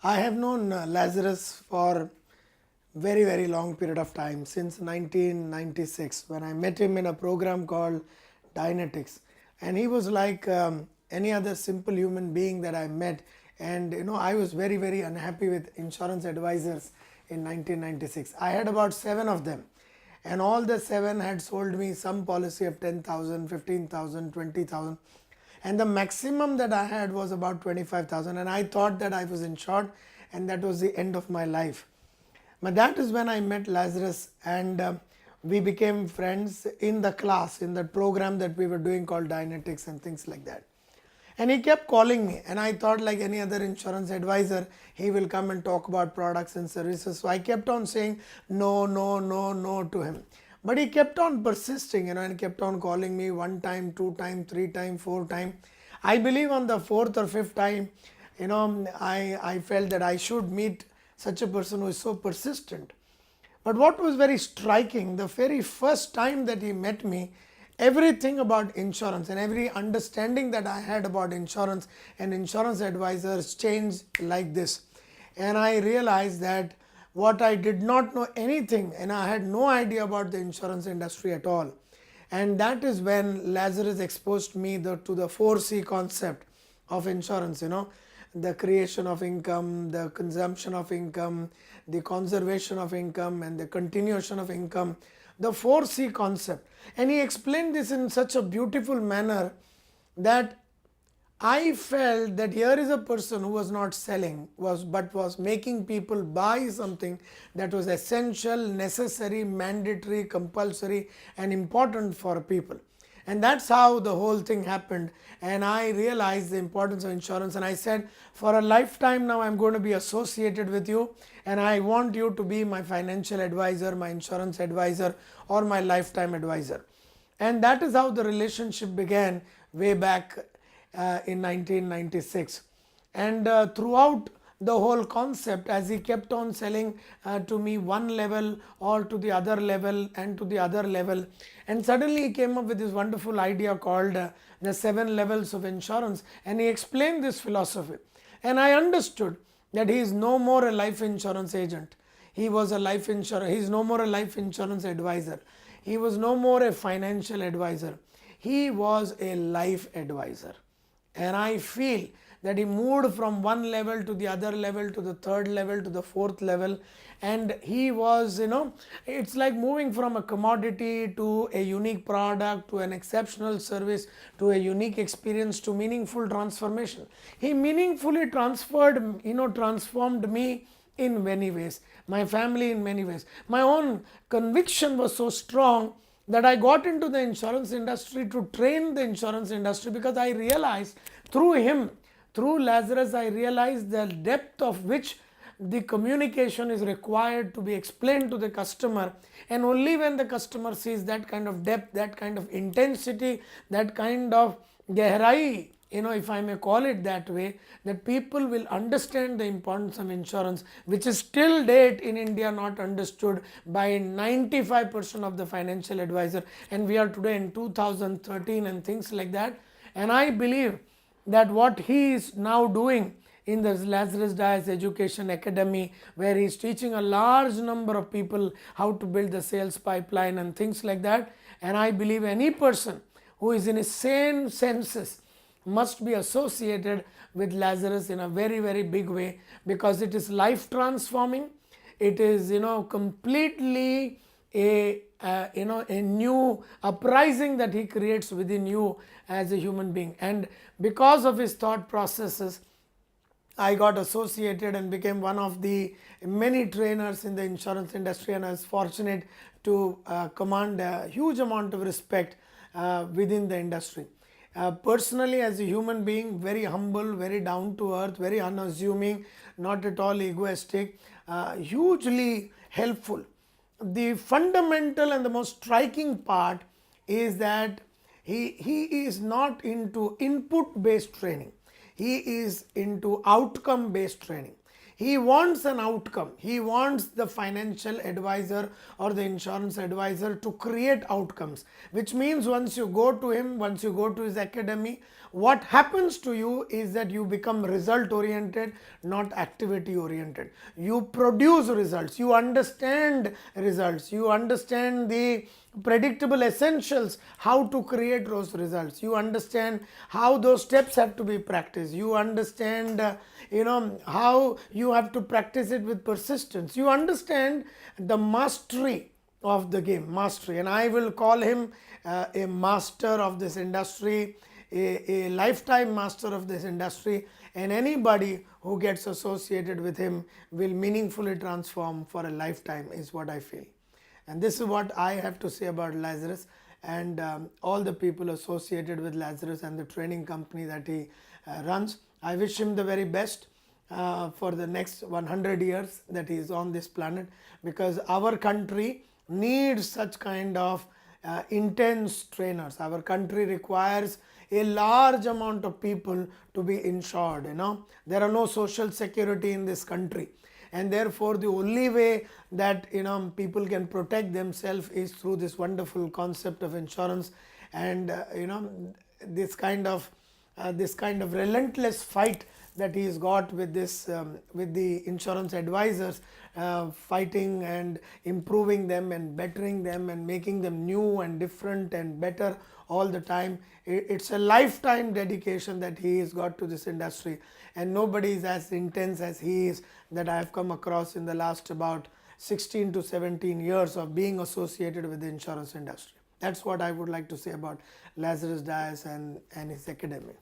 I have known Lazarus for very long period of time, since 1996, when I met him in a program called Dynetics. And he was like any other simple human being that I met. And I was very unhappy with insurance advisors in 1996. I had about 7 of them, and all the 7 had sold me some policy of 10,000, 15,000, 20,000, and the maximum that I had was about 25,000, and I thought that I was insured and that was the end of my life. But that is when I met Lazarus, and we became friends in the class, in that program that we were doing called Dynetics and things like that. And he kept calling me, and I thought, like any other insurance advisor, he will come and talk about products and services. So I kept on saying no to him. But he kept on persisting, and kept on calling me 1 time, 2 time, 3 time, 4 time. I believe on the 4th or 5th time, I felt that I should meet such a person who is so persistent. But what was very striking, the very first time that he met me, everything about insurance and every understanding that I had about insurance and insurance advisors changed like this. And I realized that what I did not know anything, and I had no idea about the insurance industry at all. And that is when Lazarus exposed me to the 4C concept of insurance, the creation of income, the consumption of income, the conservation of income, and the continuation of income, the 4C concept. And he explained this in such a beautiful manner that I felt that here is a person who was not selling, but was making people buy something that was essential, necessary, mandatory, compulsory, and important for people. And that's how the whole thing happened. And I realized the importance of insurance, and I said, for a lifetime now I'm going to be associated with you, and I want you to be my financial advisor, my insurance advisor, or my lifetime advisor. And that is how the relationship began way back in 1996. And throughout the whole concept, as he kept on selling to me one level or to the other level and to the other level, and suddenly he came up with this wonderful idea called the 7 levels of insurance, and he explained this philosophy. And I understood that he is no more a life insurance agent. He was a life insurer. He is no more a life insurance advisor. He was no more a financial advisor. He was a life advisor. And I feel that he moved from one level to the other level, to the 3rd level, to the 4th level. And he was, it's like moving from a commodity to a unique product, to an exceptional service, to a unique experience, to meaningful transformation. He meaningfully transformed me in many ways, my family in many ways. My own conviction was so strong that I got into the insurance industry to train the insurance industry, because I realized through him, through Lazarus, I realized the depth of which the communication is required to be explained to the customer. And only when the customer sees that kind of depth, that kind of intensity, that kind of gehrai, if I may call it that way, that people will understand the importance of insurance, which is till date in India not understood by 95% of the financial advisor. And we are today in 2013 and things like that. And I believe that what he is now doing in the Laazarus Dias Education Academy, where he is teaching a large number of people how to build the sales pipeline and things like that. And I believe any person who is in his sane senses must be associated with Lazarus in a very big way, because it is life transforming. It is completely a new uprising that he creates within you as a human being. And because of his thought processes, I got associated and became one of the many trainers in the insurance industry, and I was fortunate to command a huge amount of respect within the industry. Personally, as a human being, very humble, very down to earth, very unassuming, not at all egoistic, hugely helpful. The fundamental and the most striking part is that he is not into input based training. He is into outcome based training. He wants an outcome. He wants the financial advisor or the insurance advisor to create outcomes, which means once you go to him, once you go to his academy, what happens to you is that you become result oriented, not activity oriented. You produce results, you understand results, you understand the predictable essentials, how to create those results, you understand how those steps have to be practiced, you understand how you have to practice it with persistence, you understand the mastery of the game, mastery. And I will call him a master of this industry, a lifetime master of this industry, and anybody who gets associated with him will meaningfully transform for a lifetime, is what I feel. And this is what I have to say about Laazarus and all the people associated with Laazarus and the training company that he runs. I wish him the very best for the next 100 years that he is on this planet, because our country needs such kind of intense trainers. Our country requires a large amount of people to be insured. There are no social security in this country, and therefore the only way that people can protect themselves is through this wonderful concept of insurance. And this kind of relentless fight that he's got with this with the insurance advisors, fighting and improving them and bettering them and making them new and different and better all the time. It's a lifetime dedication that he has got to this industry, and nobody is as intense as he is that I have come across in the last about 16 to 17 years of being associated with the insurance industry. That's what I would like to say about Laazarus Dias and his academy.